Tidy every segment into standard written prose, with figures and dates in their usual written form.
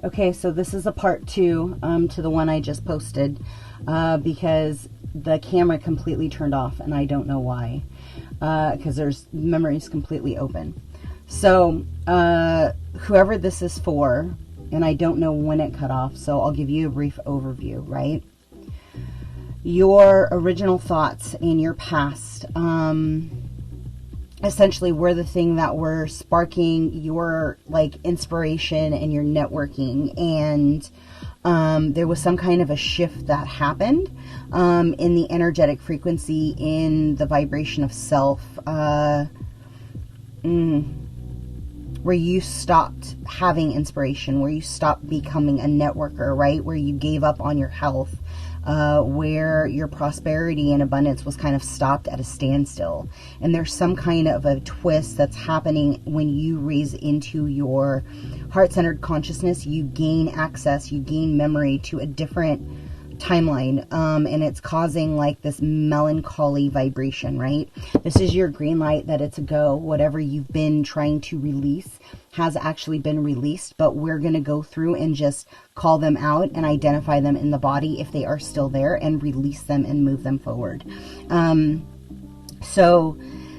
Okay, so this is a part 2 to the one I just posted because the camera completely turned off and I don't know why, because there's memories completely open. So whoever this is for, and I don't know when it cut off, so I'll give you a brief overview, right? Your original thoughts in your past essentially were the thing that were sparking your like inspiration and your networking, and there was some kind of a shift that happened in the energetic frequency, in the vibration of self, where you stopped having inspiration, where you stopped becoming a networker, right? Where you gave up on your health, where your prosperity and abundance was kind of stopped at a standstill. And there's some kind of a twist that's happening when you raise into your heart-centered consciousness. You gain access, you gain memory to a different timeline, and it's causing like this melancholy vibration, right? This is your green light that it's a go. Whatever you've been trying to release has actually been released, but we're going to go through and just call them out and identify them in the body if they are still there, and release them and move them forward. So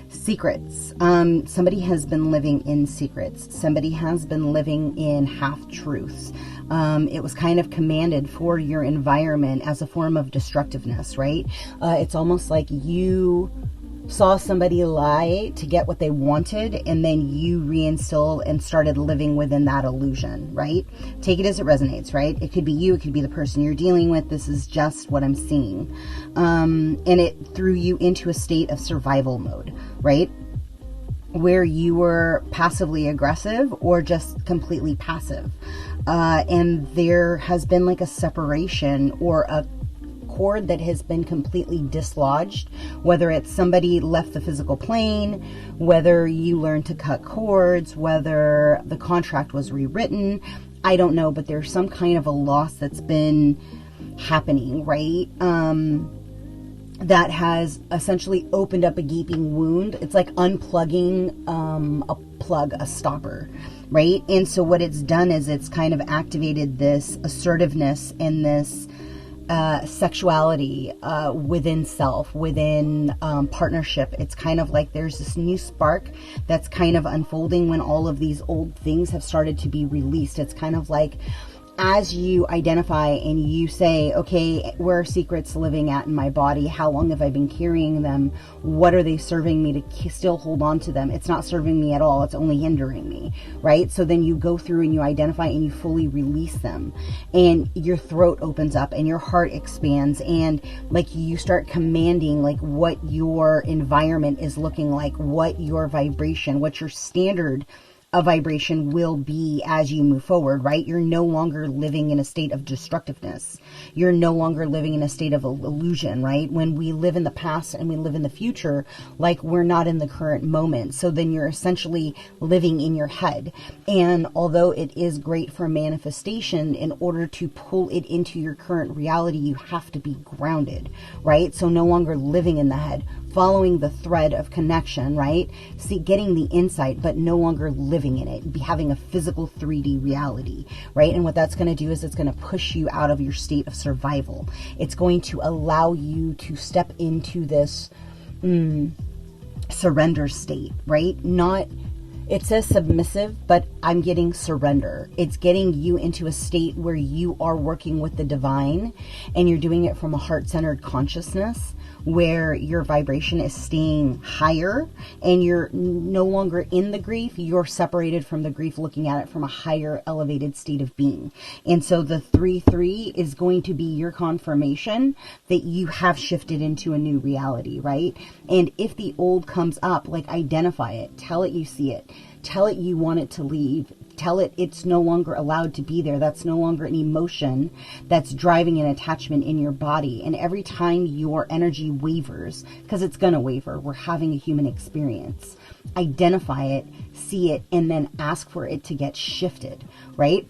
secrets. Somebody has been living in secrets. Somebody has been living in half-truths. It was kind of commanded for your environment as a form of destructiveness, right? It's almost like you saw somebody lie to get what they wanted, and then you reinstilled and started living within that illusion, right? Take it as it resonates, right? It could be you, it could be the person you're dealing with. This is just what I'm seeing. And it threw you into a state of survival mode, right? Where you were passively aggressive or just completely passive. And there has been like a separation or a cord that has been completely dislodged, whether it's somebody left the physical plane, whether you learned to cut cords, whether the contract was rewritten. I don't know, but there's some kind of a loss that's been happening, right? That has essentially opened up a gaping wound. It's like unplugging a plug, a stopper, right? And so what it's done is it's kind of activated this assertiveness and this sexuality within self, within partnership. It's kind of like there's this new spark that's kind of unfolding when all of these old things have started to be released. It's kind of like, as you identify and you say, okay, where are secrets living at in my body? How long have I been carrying them? What are they serving me to still hold on to them? It's not serving me at all. It's only hindering me, right? So then you go through and you identify and you fully release them, and your throat opens up and your heart expands, and like you start commanding like what your environment is looking like, what your vibration, what your standard a vibration will be as you move forward, right? You're no longer living in a state of destructiveness. You're no longer living in a state of illusion, right? When we live in the past and we live in the future, like we're not in the current moment. So then you're essentially living in your head. And although it is great for manifestation, in order to pull it into your current reality, you have to be grounded, right? So no longer living in the head, following the thread of connection, right? See, getting the insight, but no longer living in it, be having a physical 3D reality, right? And what that's going to do is it's going to push you out of your state of survival. It's going to allow you to step into this surrender state, right? Not, it says submissive, but I'm getting surrender. It's getting you into a state where you are working with the divine, and you're doing it from a heart-centered consciousness, where your vibration is staying higher, and you're no longer in the grief. You're separated from the grief, looking at it from a higher elevated state of being. And so the 3-3 is going to be your confirmation that you have shifted into a new reality, right? And if the old comes up, like identify it, tell it you see it, tell it you want it to leave, tell it it's no longer allowed to be there. That's no longer an emotion that's driving an attachment in your body. And every time your energy wavers, because it's going to waver, we're having a human experience, identify it, see it, and then ask for it to get shifted, right?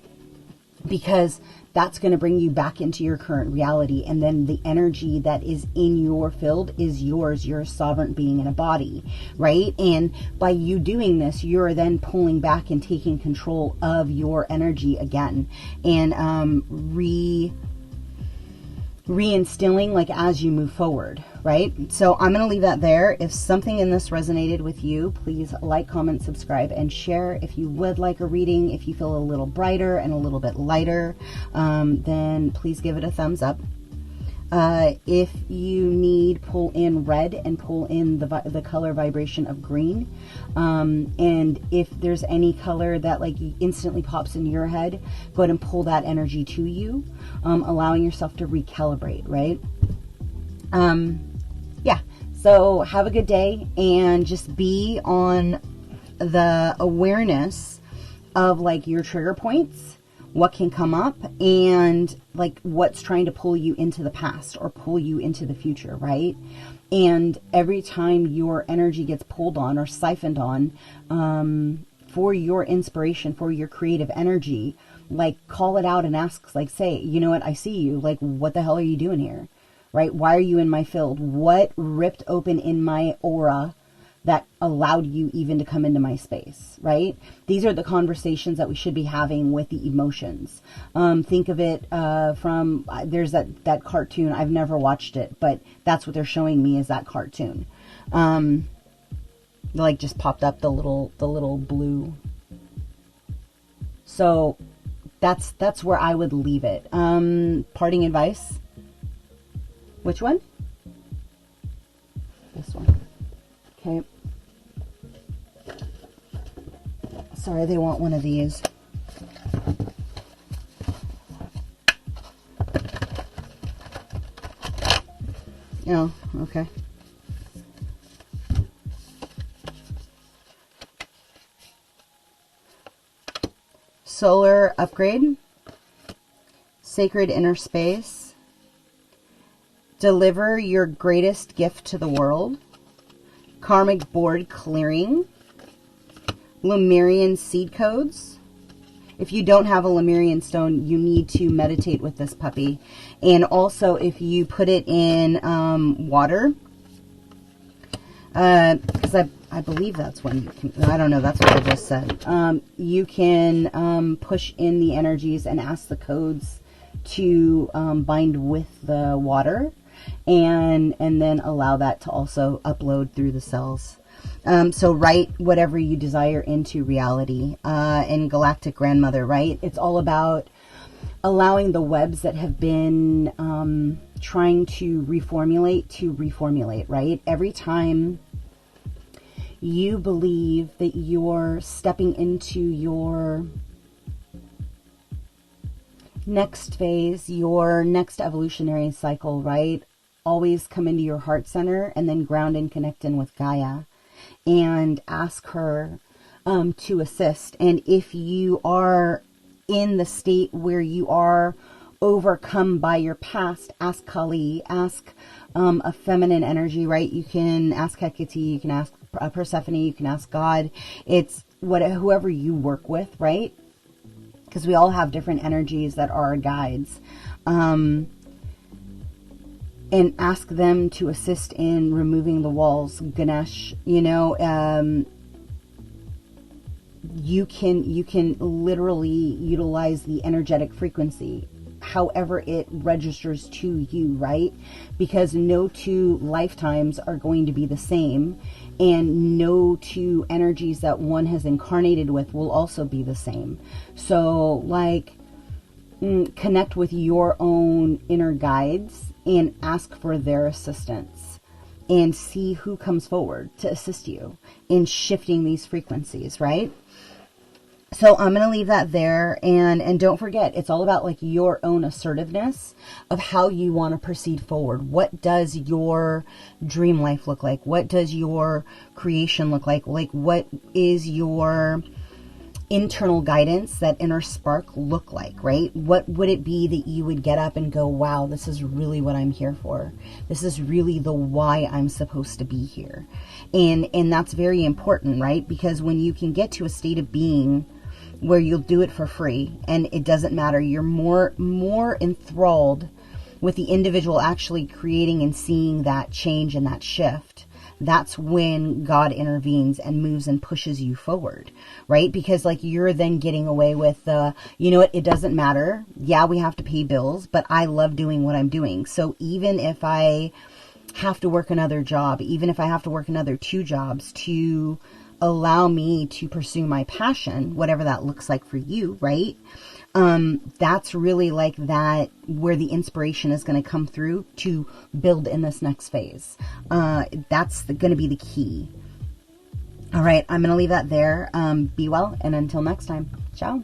because that's going to bring you back into your current reality. And then the energy that is in your field is yours. You're a sovereign being in a body, right? And by you doing this, you're then pulling back and taking control of your energy again, and reinstilling, like, as you move forward, right? So I'm going to leave that there. If something in this resonated with you, please like, comment, subscribe, and share. If you would like a reading, if you feel a little brighter and a little bit lighter, then please give it a thumbs up. If you need, pull in red and pull in the color vibration of green. And if there's any color that like instantly pops in your head, go ahead and pull that energy to you, allowing yourself to recalibrate, right? Yeah. So have a good day, and just be on the awareness of like your trigger points, what can come up, and like what's trying to pull you into the past or pull you into the future, right? And every time your energy gets pulled on or siphoned on for your inspiration, for your creative energy, like call it out and ask, like, say, you know what, I see you, like, what the hell are you doing here, right? Why are you in my field? What ripped open in my aura that allowed you even to come into my space, right? These are the conversations that we should be having with the emotions. Think of it from, there's that cartoon. I've never watched it, but that's what they're showing me is that cartoon. Like just popped up the little blue. So that's where I would leave it. Parting advice. Which one? This one. Okay. Sorry, they want one of these. Oh, okay. Solar upgrade. Sacred inner space. Deliver your greatest gift to the world. Karmic board clearing. Lemurian seed codes. If you don't have a Lemurian stone, you need to meditate with this puppy. And also, if you put it in water, because I believe that's when you can, I don't know, that's what I just said. You can push in the energies and ask the codes to bind with the water, and then allow that to also upload through the cells. So write whatever you desire into reality. And Galactic Grandmother, right? It's all about allowing the webs that have been trying to reformulate, right? Every time you believe that you're stepping into your next phase, your next evolutionary cycle, right? Always come into your heart center and then ground and connect in with Gaia. And ask her to assist. And if you are in the state where you are overcome by your past, ask Kali, ask a feminine energy, right? You can ask Hecate, you can ask Persephone, you can ask God. It's whoever you work with, right? Because we all have different energies that are guides. And ask them to assist in removing the walls. Ganesh, you know, you can literally utilize the energetic frequency, however it registers to you, right? Because no two lifetimes are going to be the same, and no two energies that one has incarnated with will also be the same. So, like, connect with your own inner guides and ask for their assistance and see who comes forward to assist you in shifting these frequencies, right? So I'm going to leave that there. And don't forget, it's all about like your own assertiveness of how you want to proceed forward. What does your dream life look like? What does your creation look like? Like, what is your internal guidance, that inner spark look like, right? What would it be that you would get up and go, wow, this is really what I'm here for. This is really the why I'm supposed to be here. And that's very important, right? Because when you can get to a state of being where you'll do it for free, and it doesn't matter. You're more enthralled with the individual actually creating and seeing that change and that shift. That's when God intervenes and moves and pushes you forward, right? Because like you're then getting away with the, you know what, it doesn't matter. Yeah, we have to pay bills, but I love doing what I'm doing. So even if I have to work another job, even if I have to work another 2 jobs to allow me to pursue my passion, whatever that looks like for you, right? That's really like that where the inspiration is going to come through to build in this next phase. That's going to be the key. All right, I'm going to leave that there. Be well, and until next time, ciao.